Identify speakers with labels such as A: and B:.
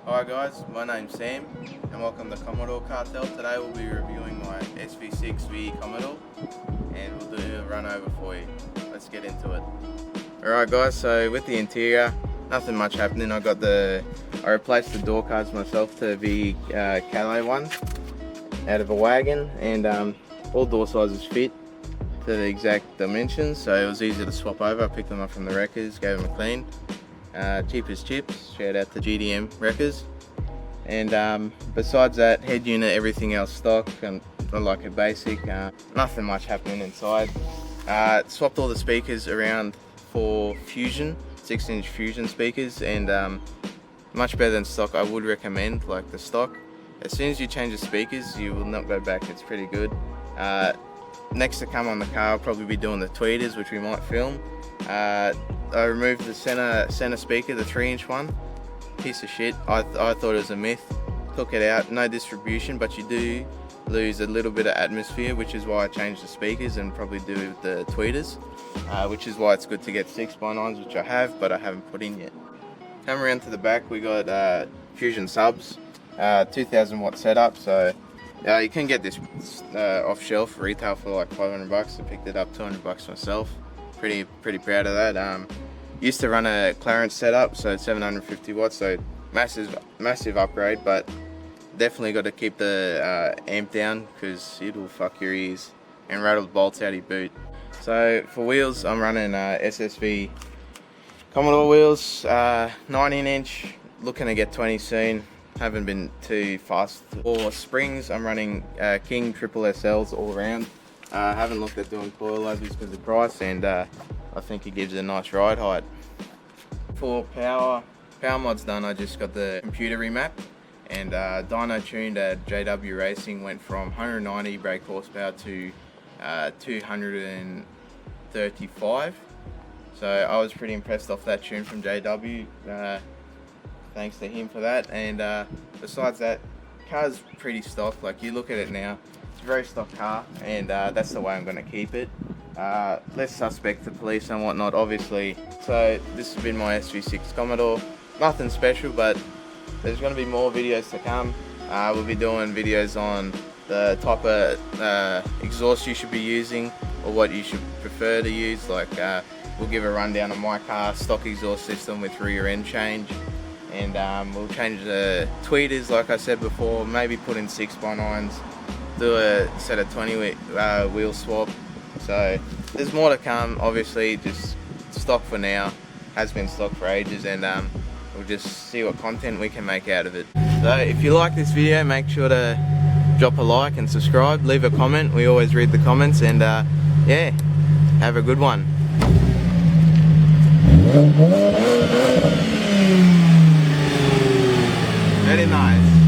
A: Hi guys, my name's Sam and welcome to Commodore Cartel. Today we'll be reviewing my SV6 VE Commodore and we'll do a run over for you. Let's get into it. Alright guys, so with the interior, nothing much happening. I replaced the door cards myself to VE Calais ones out of a wagon, and all door sizes fit to the exact dimensions, so it was easy to swap over. I picked them up from the wreckers, gave them a clean. Cheap as chips, shout out to GDM wreckers. And besides that, head unit, everything else stock, and like a basic, nothing much happening inside. Swapped all the speakers around for Fusion, 6-inch Fusion speakers, and much better than stock. I would recommend like the stock. As soon as you change the speakers, you will not go back. It's pretty good. Next to come on the car, I'll probably be doing the tweeters, which we might film. I removed the center speaker, the 3-inch one. Piece of shit. I thought it was a myth. Took it out. No distribution, but you do lose a little bit of atmosphere, which is why I changed the speakers and probably do with the tweeters, which is why it's good to get 6x9s, which I have, but I haven't put in yet. Come around to the back, we got Fusion subs, 2000 watt setup. So you can get this off shelf retail for like 500 bucks. I picked it up 200 bucks myself. Pretty proud of that. Used to run a Clarence setup, so 750 watts, so massive upgrade, but definitely got to keep the amp down because it'll fuck your ears and rattle the bolts out of your boot. So for wheels, I'm running SSV Commodore wheels, 19-inch, looking to get 20 soon. Haven't been too fast. For springs, I'm running King Triple SLs all around. Haven't looked at doing coilovers because of the price, and I think it gives it a nice ride height. For power mod's done. I just got the computer remapped, and dyno tuned at JW Racing went from 190 brake horsepower to 235. So I was pretty impressed off that tune from JW. Thanks to him for that. And besides that, car's pretty stock. Like, you look at it now, it's a very stock car, and that's the way I'm going to keep it. Less suspect to police and whatnot, obviously. So this has been my SV6 Commodore. Nothing special, but there's going to be more videos to come. We'll be doing videos on the type of exhaust you should be using, or what you should prefer to use. Like, we'll give a rundown on my car, stock exhaust system with rear end change. And we'll change the tweeters, like I said before, maybe put in 6x9s, do a set of 20 wheel swap. So there's more to come. Obviously, just stock for now, has been stock for ages, and we'll just see what content we can make out of it. So if you like this video, make sure to drop a like and subscribe, leave a comment. We always read the comments, and yeah, have a good one. Very nice.